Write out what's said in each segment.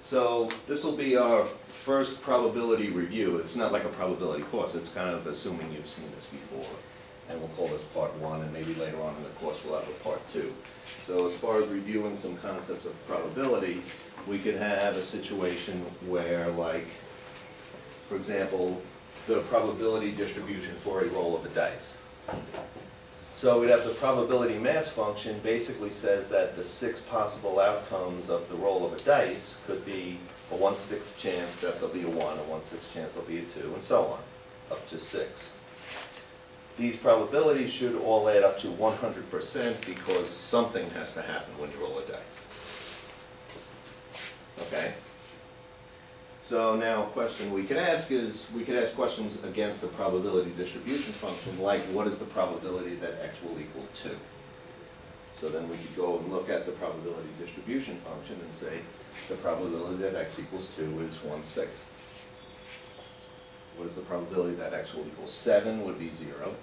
So this will be our first probability review. It's not like a probability course, it's kind of assuming you've seen this before. And we'll call this part 1, and maybe later on in the course we'll have a part 2. So as far as reviewing some concepts of probability, we could have a situation where, like, for example, the probability distribution for a roll of a dice. So we'd have the probability mass function basically says that the 6 possible outcomes of the roll of a dice could be a 1/6 chance that there'll be a 1, a 1/6 chance there'll be a 2, and so on, up to 6. These probabilities should all add up to 100% because something has to happen when you roll a dice. Okay? So now a question we could ask is, we could ask questions against the probability distribution function, like what is the probability that x will equal 2? So then we could go and look at the probability distribution function and say the probability that x equals 2 is 1/6. What is the probability that x will equal 7 would be 0.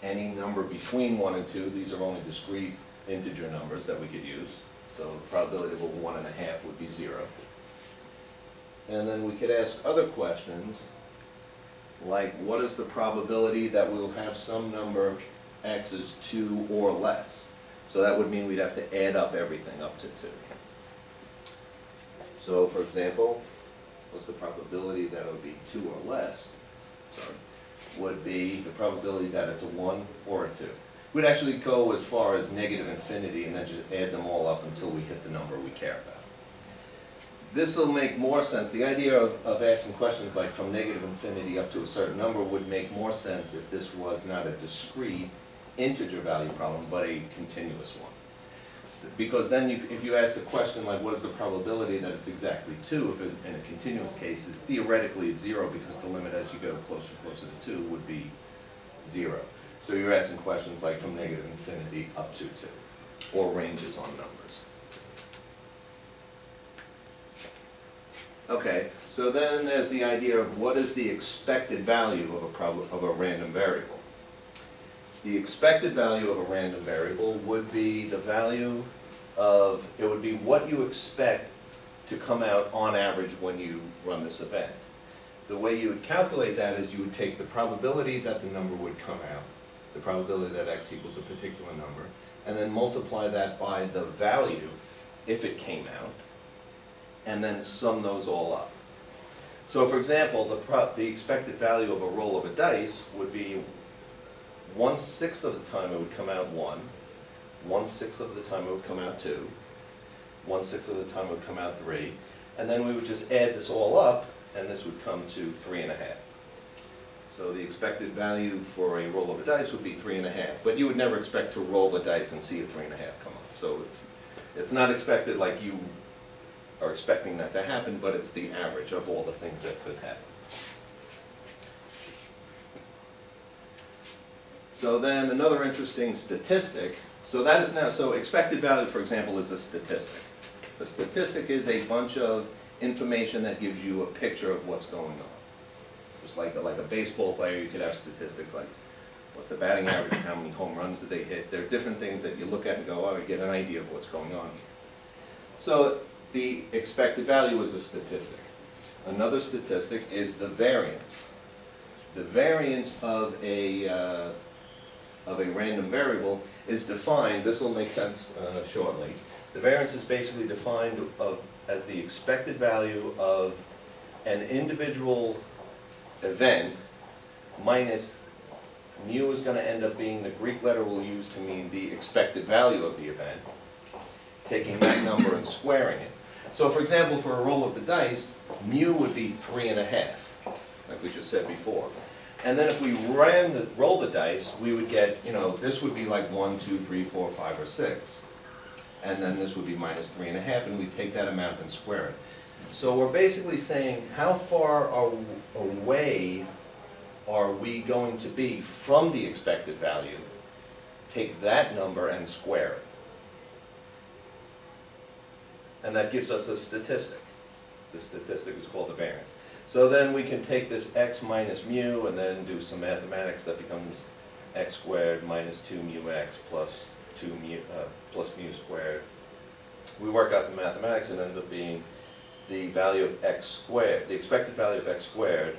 Any number between 1 and 2, these are only discrete integer numbers that we could use. So the probability of a 1.5 would be 0. And then we could ask other questions, like what is the probability that we'll have some number x is 2 or less? So that would mean we'd have to add up everything up to 2. So for example, what's the probability that it would be 2 or less? Sorry, would be the probability that it's a 1 or a 2. We'd actually go as far as negative infinity and then just add them all up until we hit the number we care about. This will make more sense. The idea of asking questions like from negative infinity up to a certain number would make more sense if this was not a discrete integer value problem, but a continuous one. Because then if you ask the question like what is the probability that it's exactly 2, if it, in a continuous case, is theoretically it's 0 because the limit as you go closer and closer to 2 would be 0. So you're asking questions like from negative infinity up to 2, or ranges on numbers. Okay, so then there's the idea of what is the expected value of a random variable. The expected value of a random variable would be the value of, it would be what you expect to come out on average when you run this event. The way you would calculate that is you would take the probability that the number would come out, the probability that x equals a particular number, and then multiply that by the value if it came out, and then sum those all up. So for example, the expected value of a roll of a dice would be 1/6 of the time it would come out 1, 1/6 of the time it would come out 2, 1/6 of the time it would come out 3, and then we would just add this all up, and this would come to 3.5. So the expected value for a roll of a dice would be 3.5, but you would never expect to roll the dice and see a 3.5 come up. So it's not expected like you are expecting that to happen, but it's the average of all the things that could happen. So then another interesting statistic, so that is now, so expected value, for example, is a statistic. A statistic is a bunch of information that gives you a picture of what's going on. Just like a baseball player, you could have statistics like, what's the batting average, how many home runs did they hit? There are different things that you look at and go, oh, I get an idea of what's going on here. So the expected value is a statistic. Another statistic is the variance. The variance of a random variable is defined, this will make sense shortly. The variance is basically defined as the expected value of an individual event minus mu is going to end up being the Greek letter we'll use to mean the expected value of the event, taking that number and squaring it. So for example, for a roll of the dice, mu would be 3.5, like we just said before. And then if we roll the dice, we would get, this would be like 1, 2, 3, 4, 5, or 6. And then this would be minus 3.5, and we take that amount and square it. So we're basically saying, how far away are we going to be from the expected value? Take that number and square it. And that gives us a statistic. The statistic is called the variance. So then we can take this x minus mu and then do some mathematics. That becomes x squared minus 2 mu x plus mu squared. We work out the mathematics and it ends up being the value of x squared, the expected value of x squared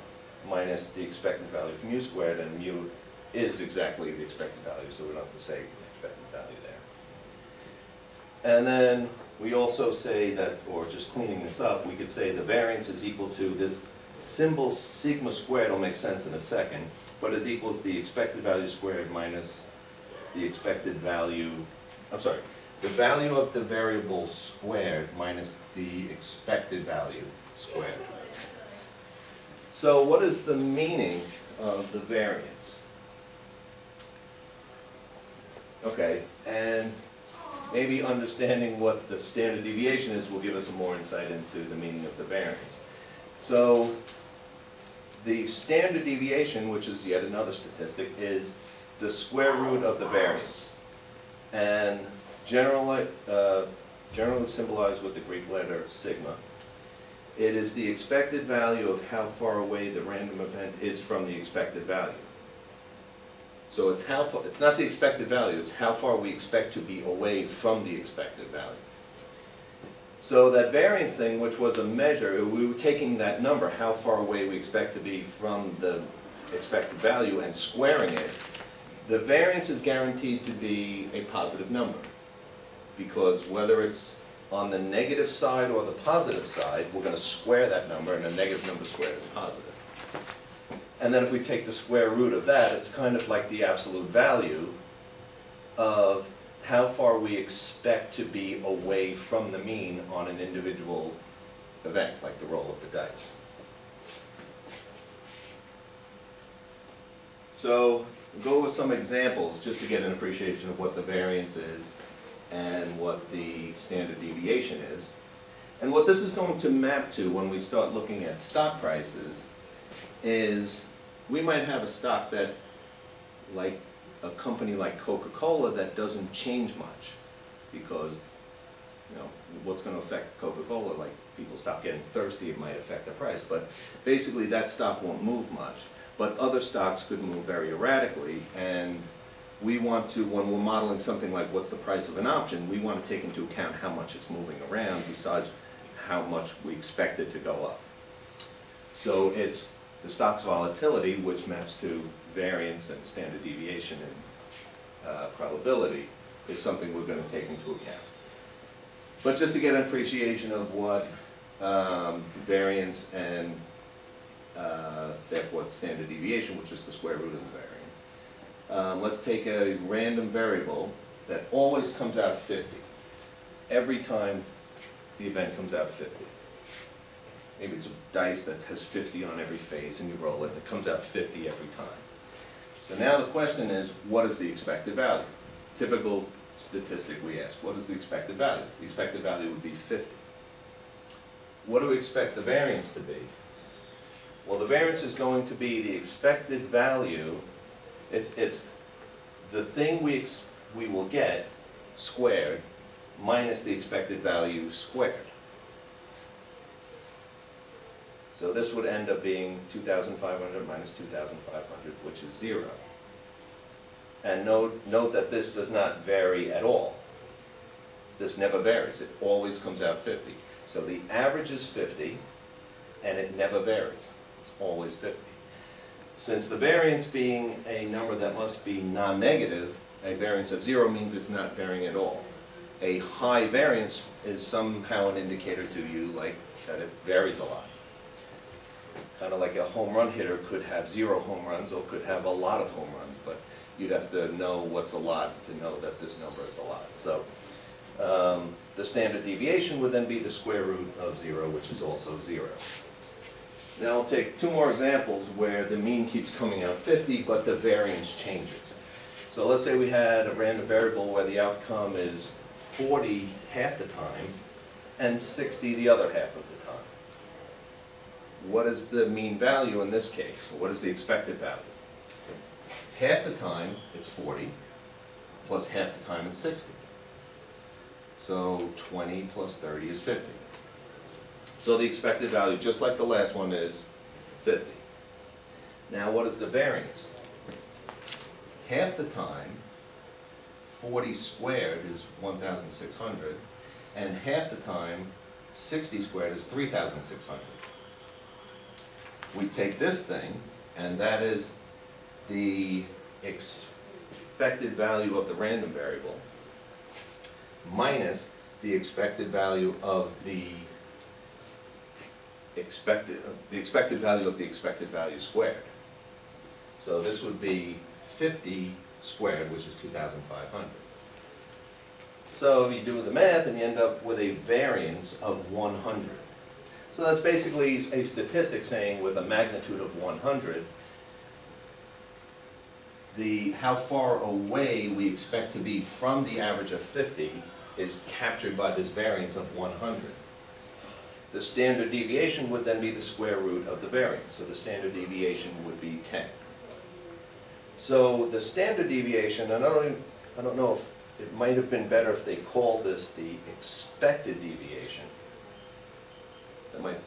minus the expected value of mu squared, and mu is exactly the expected value, so we don't have to say expected value there. And then we also say that, or just cleaning this up, we could say the variance is equal to this symbol sigma squared will make sense in a second, but it equals the expected value squared minus the expected value, I'm sorry, the value of the variable squared minus the expected value squared. So what is the meaning of the variance? Okay, and maybe understanding what the standard deviation is will give us some more insight into the meaning of the variance. So the standard deviation, which is yet another statistic, is the square root of the variance. And generally symbolized with the Greek letter sigma. It is the expected value of how far away the random event is from the expected value. So it's how far, it's not the expected value, it's how far we expect to be away from the expected value. So that variance thing, which was a measure, we were taking that number, how far away we expect to be from the expected value, and squaring it. The variance is guaranteed to be a positive number, because whether it's on the negative side or the positive side, we're going to square that number, and a negative number squared is positive. And then if we take the square root of that, it's kind of like the absolute value of how far we expect to be away from the mean on an individual event, like the roll of the dice. So we'll go with some examples just to get an appreciation of what the variance is and what the standard deviation is. And what this is going to map to when we start looking at stock prices is we might have a stock that, like a company like Coca-Cola, that doesn't change much, because, you know, what's going to affect Coca-Cola? Like, people stop getting thirsty, it might affect the price, but basically that stock won't move much. But other stocks could move very erratically, and we want to, when we're modeling something like what's the price of an option, we want to take into account how much it's moving around besides how much we expect it to go up. So it's the stock's volatility, which maps to variance and standard deviation and probability, is something we're going to take into account. But just to get an appreciation of what variance and therefore the standard deviation, which is the square root of the variance. Let's take a random variable that always comes out 50. Every time the event comes out 50. Maybe it's a dice that has 50 on every face and you roll it, and it comes out 50 every time. So now the question is, what is the expected value? Typical statistic we ask, what is the expected value? The expected value would be 50. What do we expect the variance to be? Well, the variance is going to be the expected value. It's the thing we will get squared minus the expected value squared. So this would end up being 2,500 minus 2,500, which is 0. And note that this does not vary at all. This never varies. It always comes out 50. So the average is 50, and it never varies. It's always 50. Since the variance being a number that must be non-negative, a variance of 0 means it's not varying at all. A high variance is somehow an indicator to you like that it varies a lot. Kind of like a home run hitter could have 0 home runs or could have a lot of home runs, but you'd have to know what's a lot to know that this number is a lot. So the standard deviation would then be the square root of 0, which is also 0. Now I'll take 2 more examples where the mean keeps coming out 50, but the variance changes. So let's say we had a random variable where the outcome is 40 half the time and 60 the other half of the time. What is the mean value in this case? What is the expected value? Half the time it's 40, plus half the time it's 60. So 20 plus 30 is 50. So the expected value, just like the last one, is 50. Now what is the variance? Half the time, 40 squared is 1,600, and half the time, 60 squared is 3,600. We take this thing, and that is the expected value of the random variable minus the expected value of the expected value of the expected value squared. So this would be 50 squared, which is 2,500. So you do the math and you end up with a variance of 100. So that's basically a statistic saying with a magnitude of 100, how far away we expect to be from the average of 50 is captured by this variance of 100. The standard deviation would then be the square root of the variance. So the standard deviation would be 10. So the standard deviation, and I don't know if it might have been better if they called this the expected deviation. That might,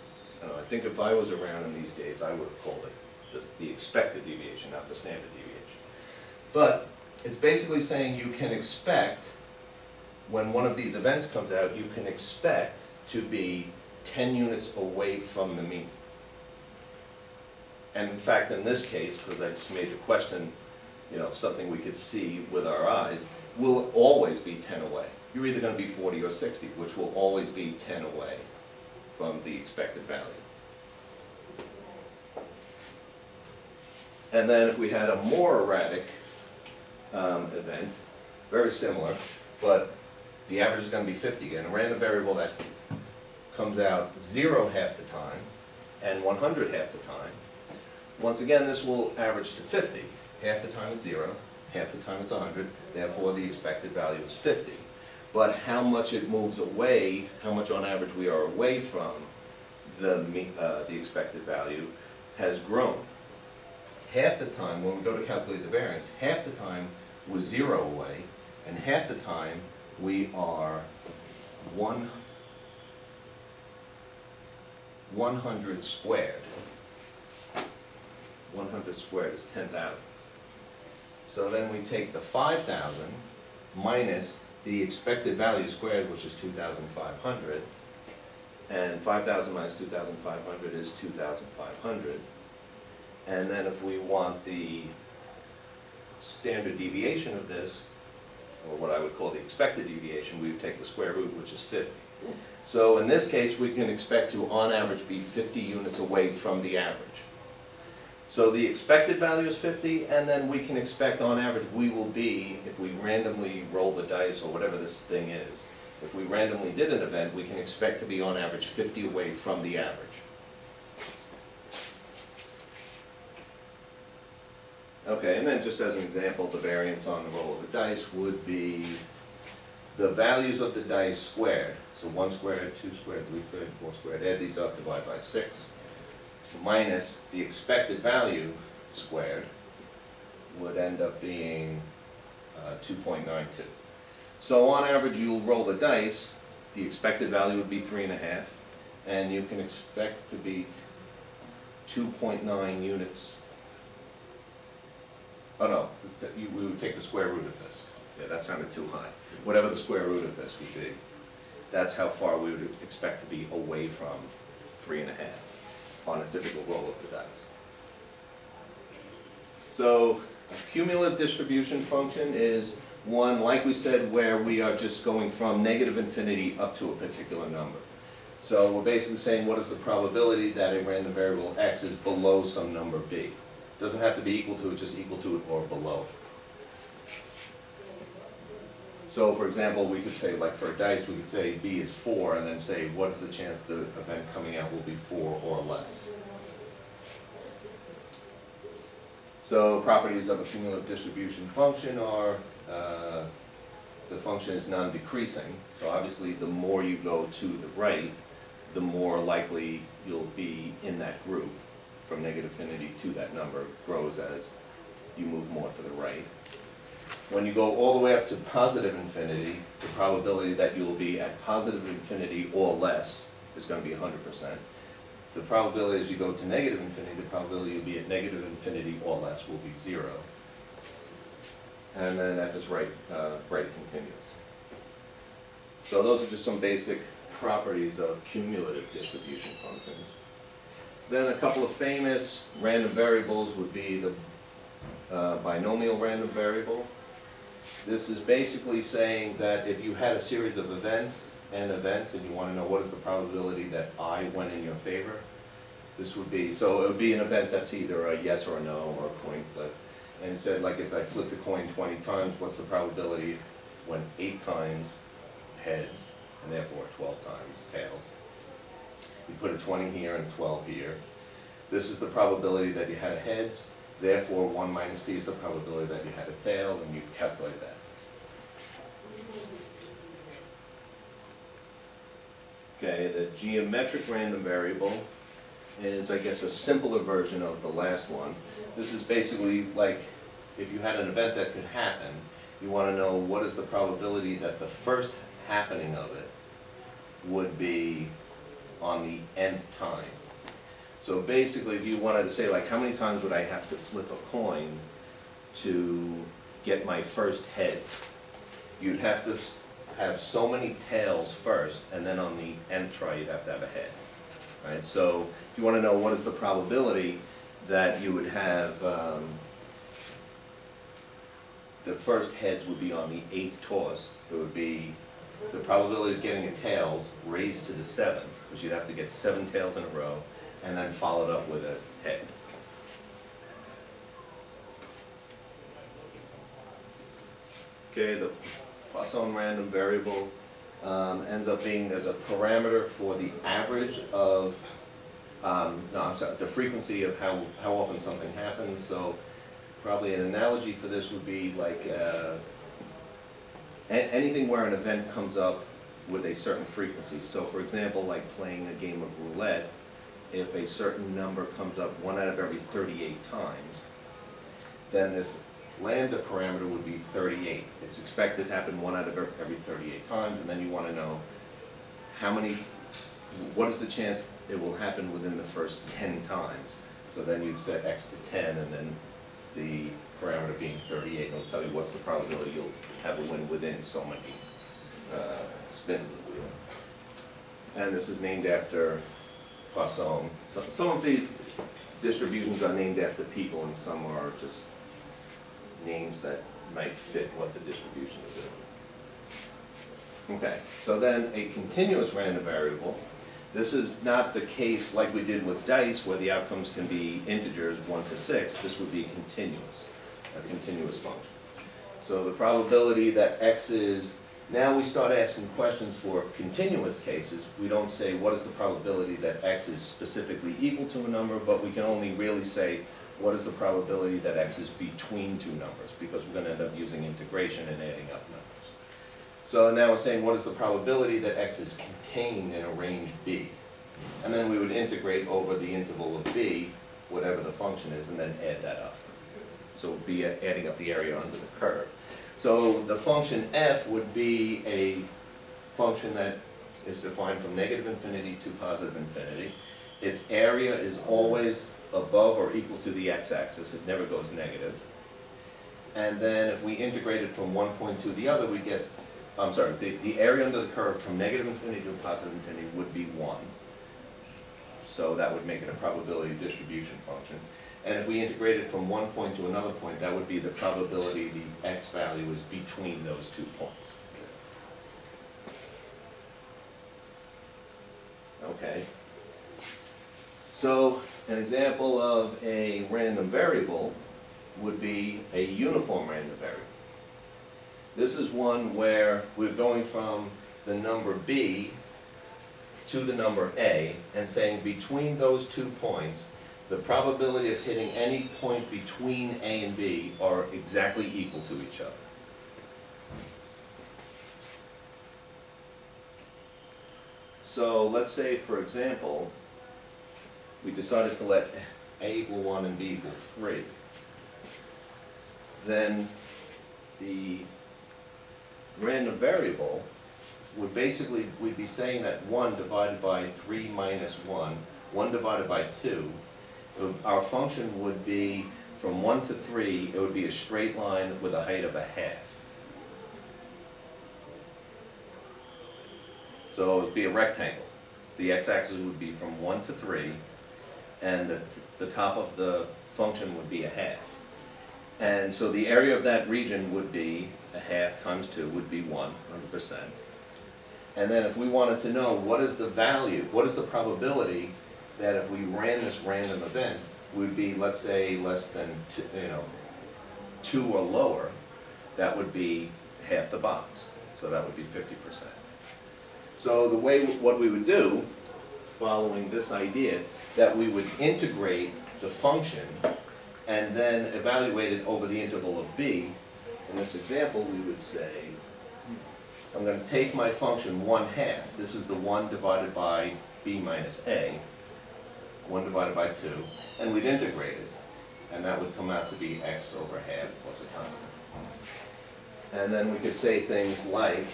I don't know, I think if I was around in these days, I would have called it the expected deviation, not the standard deviation. But it's basically saying you can expect, when one of these events comes out, you can expect to be 10 units away from the mean. And in fact, in this case, because I just made the question, something we could see with our eyes, will always be 10 away. You're either going to be 40 or 60, which will always be 10 away from the expected value. And then if we had a more erratic event, very similar, but the average is going to be 50 again, a random variable that comes out 0 half the time and 100 half the time. Once again, this will average to 50. Half the time it's 0, half the time it's 100, therefore the expected value is 50. But how much it moves away, how much on average we are away from the expected value has grown. Half the time, when we go to calculate the variance, half the time we're 0 away, and half the time we are 100 squared. 100 squared is 10,000. So then we take the 5,000 minus the expected value squared, which is 2,500, and 5,000 minus 2,500 is 2,500. And then if we want the standard deviation of this, or what I would call the expected deviation, we would take the square root, which is 50. So in this case, we can expect to, on average, be 50 units away from the average. So the expected value is 50, and then we can expect, on average, we will be, if we randomly roll the dice, or whatever this thing is, if we randomly did an event, we can expect to be, on average, 50 away from the average. Okay, and then just as an example, the variance on the roll of the dice would be the values of the dice squared. So 1 squared, 2 squared, 3 squared, 4 squared. Add these up, divide by 6. Minus the expected value squared would end up being 2.92. So on average, you'll roll the dice. The expected value would be 3.5. And you can expect to be 2.9 units. Oh no, we would take the square root of this. Yeah, that sounded too high. Whatever the square root of this would be, that's how far we would expect to be away from 3.5 on a typical roll of the dice. So a cumulative distribution function is one, like we said, where we are just going from negative infinity up to a particular number. So we're basically saying what is the probability that a random variable x is below some number b. Doesn't have to be equal to it, just equal to it or below it. So for example, we could say, like for a dice, we could say b is 4, and then say what's the chance the event coming out will be 4 or less. So properties of a cumulative distribution function are the function is non-decreasing. So obviously the more you go to the right, the more likely you'll be in that group. From negative infinity to that number grows as you move more to the right. When you go all the way up to positive infinity, the probability that you'll be at positive infinity or less is going to be 100%. The probability as you go to negative infinity, the probability you'll be at negative infinity or less will be 0. And then if it's right, right continuous. So those are just some basic properties of cumulative distribution functions. Then a couple of famous random variables would be the binomial random variable. This is basically saying that if you had a series of events and you want to know what is the probability that I went in your favor, this would be, so it would be an event that's either a yes or a no or a coin flip. And it said, like, if I flip the coin 20 times, what's the probability when 8 times heads and therefore 12 times tails? You put a 20 here and a 12 here. This is the probability that you had a heads, therefore 1 minus p is the probability that you had a tail, and you calculate that. Okay, the geometric random variable is, I guess, a simpler version of the last one. This is basically like if you had an event that could happen, you want to know what is the probability that the first happening of it would be on the nth time. So basically, if you wanted to say, like, how many times would I have to flip a coin to get my first heads, you'd have to have so many tails first, and then on the nth try you'd have to have a head. Right? So if you want to know what is the probability that you would have the first heads would be on the 8th toss, it would be the probability of getting a tails raised to the 7, because you'd have to get 7 tails in a row, and then followed up with a head. Okay, the Poisson random variable ends up being as a parameter for the average of, the frequency of how often something happens. So probably an analogy for this would be like anything where an event comes up with a certain frequency. So for example, like playing a game of roulette, if a certain number comes up 1 out of every 38 times, then this lambda parameter would be 38. It's expected to happen 1 out of every 38 times, and then you want to know what is the chance it will happen within the first 10 times. So then you'd set x to 10, and then the parameter being 38, and it'll tell you what's the probability you'll have a win within so many spins of the wheel. And this is named after Poisson. Some of these distributions are named after people, and some are just names that might fit what the distribution is doing. Okay, so then a continuous random variable. This is not the case like we did with dice, where the outcomes can be integers 1 to 6. This would be continuous, a continuous function. So the probability that x is, now we start asking questions for continuous cases. We don't say what is the probability that x is specifically equal to a number, but we can only really say what is the probability that x is between two numbers, because we're going to end up using integration and adding up numbers. So now we're saying what is the probability that x is contained in a range b. And then we would integrate over the interval of b, whatever the function is, and then add that up. So it would be adding up the area under the curve. So the function f would be a function that is defined from negative infinity to positive infinity. Its area is always above or equal to the x-axis. It never goes negative. And then if we integrate it from one point to the other, we get, the area under the curve from negative infinity to positive infinity would be 1. So that would make it a probability distribution function. And if we integrate it from one point to another point, that would be the probability the x value is between those 2 points. Okay. So an example of a random variable would be a uniform random variable. This is one where we're going from the number b to the number a and saying between those 2 points, the probability of hitting any point between a and b are exactly equal to each other. So let's say, for example, we decided to let a equal 1 and b equal 3. Then the random variable would basically, we'd be saying that 1 divided by 3 minus 1, 1 divided by 2, our function would be from 1 to 3, it would be a straight line with a height of a half. So it would be a rectangle. The x-axis would be from 1 to 3, and the top of the function would be a half. And so the area of that region would be a half times 2 would be 100%. And then if we wanted to know what is the value, what is the probability that if we ran this random event would be, let's say, less than 2 or lower, that would be half the box. So that would be 50%. So the way, what we would do, following this idea, that we would integrate the function and then evaluate it over the interval of b. In this example, we would say, I'm going to take my function 1/2. This is the 1 divided by b minus a, 1 divided by 2, and we'd integrate it. And that would come out to be x over half plus a constant. And then we could say things like,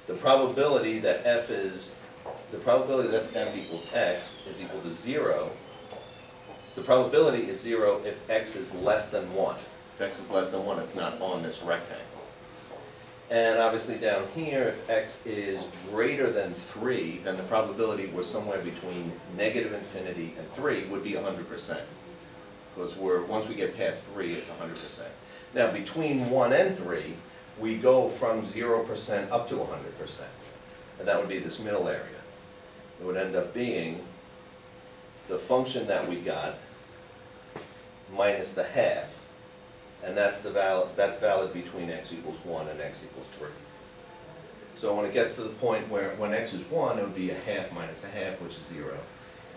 the probability that f equals x is equal to 0. The probability is 0 if x is less than 1. If x is less than 1, it's not on this rectangle. And obviously down here, if x is greater than 3, then the probability we're somewhere between -infinity and 3 would be 100%. Because once we get past 3, it's 100%. Now between 1 and 3, we go from 0% up to 100%. And that would be this middle area. It would end up being the function that we got minus the half, and that's valid between x equals 1 and x equals 3. So when it gets to the point where when x is 1, it would be a half minus a half, which is 0.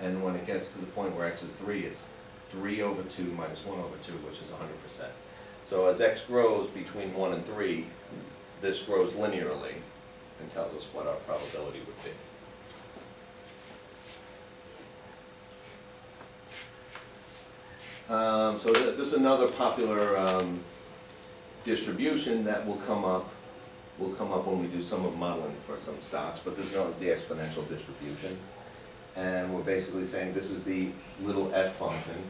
And when it gets to the point where x is 3, it's 3 over 2 minus 1 over 2, which is 100%. So as x grows between 1 and 3, this grows linearly and tells us what our probability would be. So this is another popular distribution that will come up when we do some of modeling for some stocks, but this is known as the exponential distribution. And we're basically saying this is the little f function,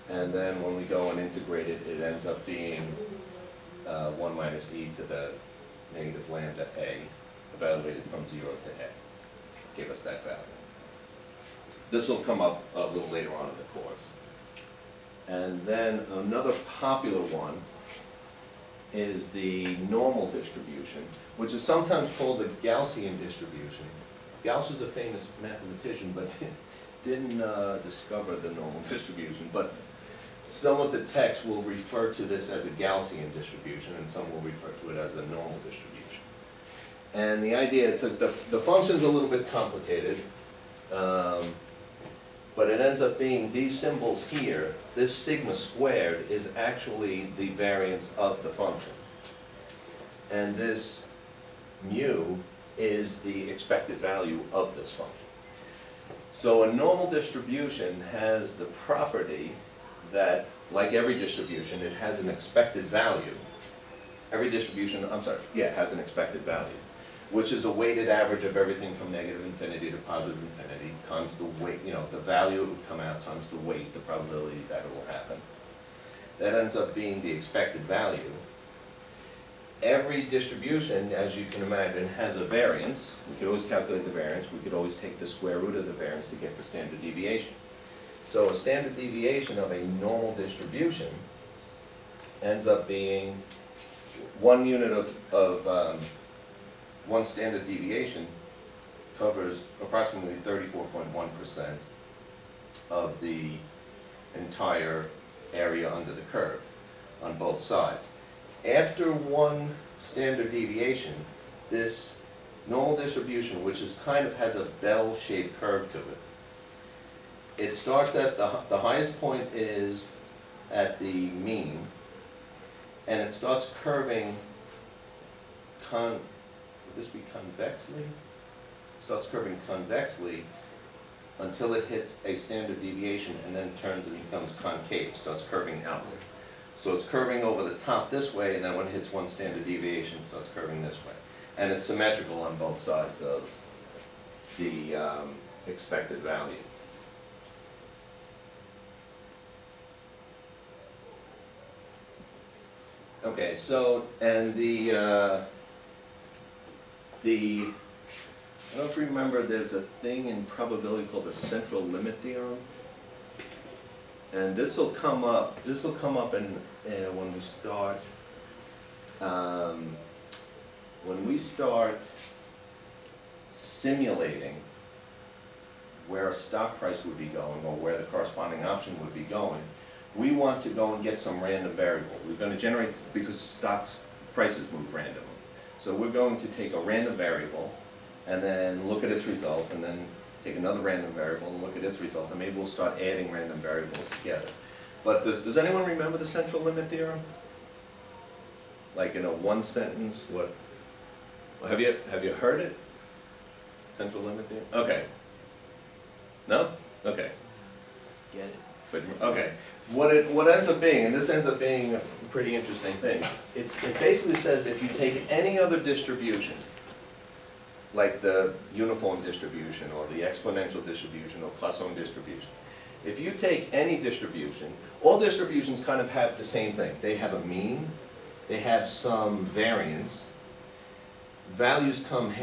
and then when we go and integrate it, it ends up being 1 minus e to the negative lambda a, evaluated from 0 to a, give us that value. This will come up a little later on in the course. And then another popular one is the normal distribution, which is sometimes called the Gaussian distribution. Gauss was a famous mathematician, but didn't discover the normal distribution. But some of the texts will refer to this as a Gaussian distribution, and some will refer to it as a normal distribution. And the idea is that the function's a little bit complicated, but it ends up being these symbols here. This sigma squared is actually the variance of the function. And this mu is the expected value of this function. So a normal distribution has the property that, like every distribution, it has an expected value. Every distribution, has an expected value, which is a weighted average of everything from -infinity to +infinity times the weight, the value it would come out times the weight, the probability that it will happen. That ends up being the expected value. Every distribution, as you can imagine, has a variance. We could always calculate the variance. We could always take the square root of the variance to get the standard deviation. So a standard deviation of a normal distribution ends up being 1 unit of one standard deviation covers approximately 34.1% of the entire area under the curve on both sides. After one standard deviation, this normal distribution, which is has a bell-shaped curve to it, it starts at the highest point is at the mean, and it starts curving would this be convexly? It starts curving convexly until it hits a standard deviation and then turns and becomes concave. It starts curving outward. So it's curving over the top this way, and then when it hits one standard deviation, it starts curving this way. And it's symmetrical on both sides of the expected value. Okay, so, and the I don't know if you remember, there's a thing in probability called the central limit theorem. And this will come up in when we start simulating where a stock price would be going or where the corresponding option would be going. We want to go and get some random variable. We're going to generate, because stocks prices move randomly. So we're going to take a random variable and then look at its result, and then take another random variable and look at its result, and maybe we'll start adding random variables together. But does anyone remember the central limit theorem? Like in a one sentence, what? Have you heard it? Central limit theorem? Okay. No? Okay. Get it? But okay. What ends up being, and this ends up being a pretty interesting thing, it basically says if you take any other distribution, like the uniform distribution or the exponential distribution or Poisson distribution. If you take any distribution, all distributions kind of have the same thing. They have a mean, they have some variance. Values come,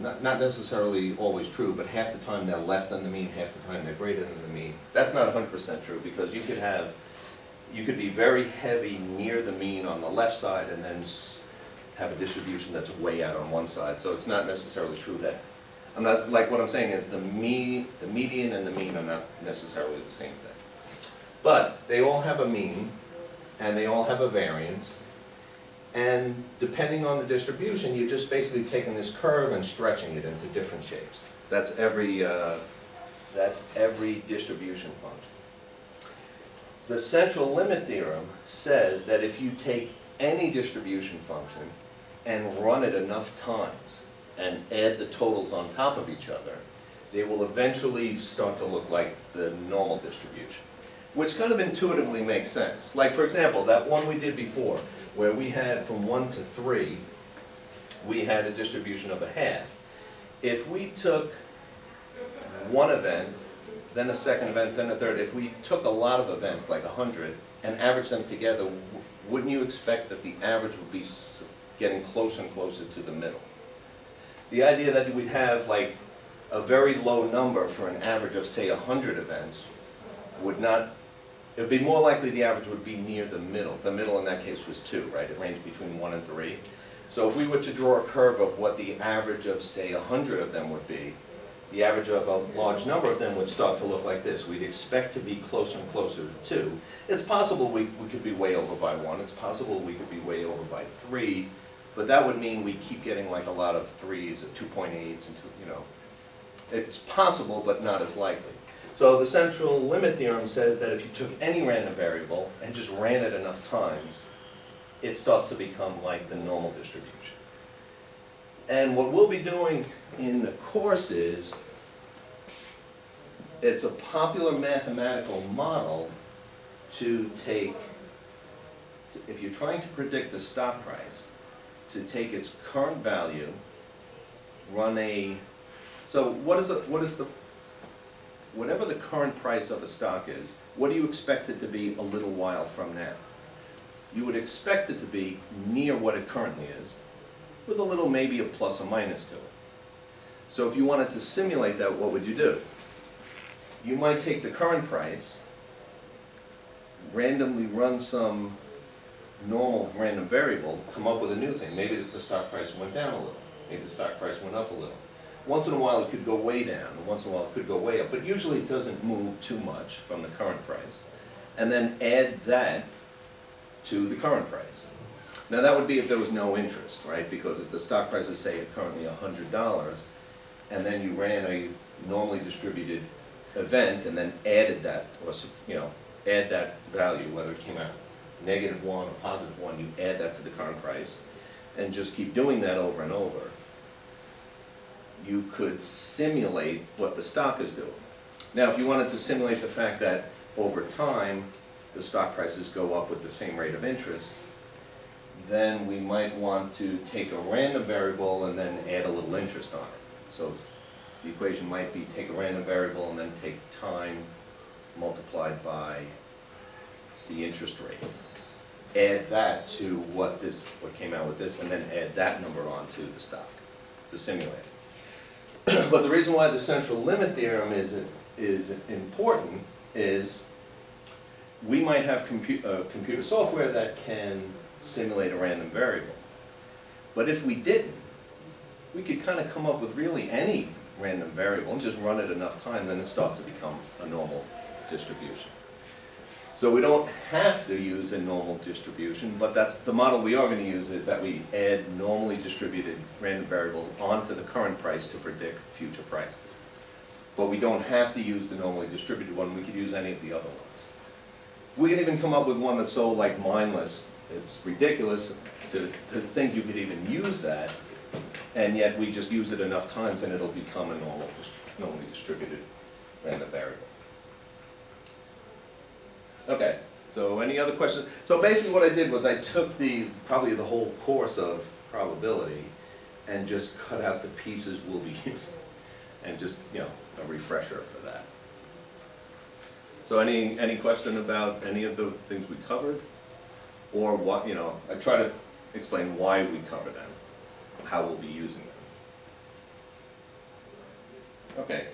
not necessarily always true, but half the time they're less than the mean, half the time they're greater than the mean. That's not 100% true, because you could be very heavy near the mean on the left side and then have a distribution that's way out on one side. So it's not necessarily true that, what I'm saying is the median and the mean are not necessarily the same thing. But they all have a mean, and they all have a variance, and depending on the distribution, you're just basically taking this curve and stretching it into different shapes. That's every distribution function. The central limit theorem says that if you take any distribution function and run it enough times and add the totals on top of each other, they will eventually start to look like the normal distribution, which kind of intuitively makes sense. Like, for example, that one we did before, where we had from 1 to 3, we had a distribution of a half. If we took one event, then a second event, then a third, if we took a lot of events, like 100, and averaged them together, wouldn't you expect that the average would be getting closer and closer to the middle? The idea that we'd have like a very low number for an average of, say, 100 events would not, it would be more likely the average would be near the middle. The middle in that case was 2, right? It ranged between 1 and 3. So if we were to draw a curve of what the average of, say, 100 of them would be, the average of a large number of them would start to look like this. We'd expect to be closer and closer to 2. It's possible we could be way over by 1. It's possible we could be way over by 3. But that would mean we keep getting like a lot of 3s and 2.8s and it's possible, but not as likely. So the central limit theorem says that if you took any random variable and just ran it enough times, it starts to become like the normal distribution. And what we'll be doing in the course is, it's a popular mathematical model to take, if you're trying to predict the stock price, to take its current value, run a, so whatever the current price of a stock is, what do you expect it to be a little while from now? You would expect it to be near what it currently is, with a little maybe a plus or minus to it. So if you wanted to simulate that, what would you do? You might take the current price, randomly run some normal random variable, come up with a new thing. Maybe the stock price went down a little. Maybe the stock price went up a little. Once in a while it could go way down, and once in a while it could go way up, but usually it doesn't move too much from the current price. And then add that to the current price. Now that would be if there was no interest, right? Because if the stock price is, say, currently $100, and then you ran a normally distributed event and then added that, or add that value, whether it came out -1 or +1, you add that to the current price, and just keep doing that over and over, you could simulate what the stock is doing. Now, if you wanted to simulate the fact that over time the stock prices go up with the same rate of interest, then we might want to take a random variable and then add a little interest on it. So the equation might be take a random variable and then take time multiplied by the interest rate. Add that to what came out with this, and then add that number onto the stock to simulate it. But the reason why the central limit theorem is important is we might have computer software that can simulate a random variable. But if we didn't, we could kind of come up with really any random variable and just run it enough time, then it starts to become a normal distribution. So we don't have to use a normal distribution, but that's the model we are going to use, is that we add normally distributed random variables onto the current price to predict future prices. But we don't have to use the normally distributed one, we could use any of the other ones. We can even come up with one that's so like mindless, it's ridiculous to think you could even use that, and yet we just use it enough times and it'll become a normally distributed random variable. Okay, so any other questions? So basically what I did was I took probably the whole course of probability and just cut out the pieces we'll be using, and just, you know, a refresher for that. So any question about any of the things we covered? Or what, you know, I try to explain why we cover them, how we'll be using them. Okay.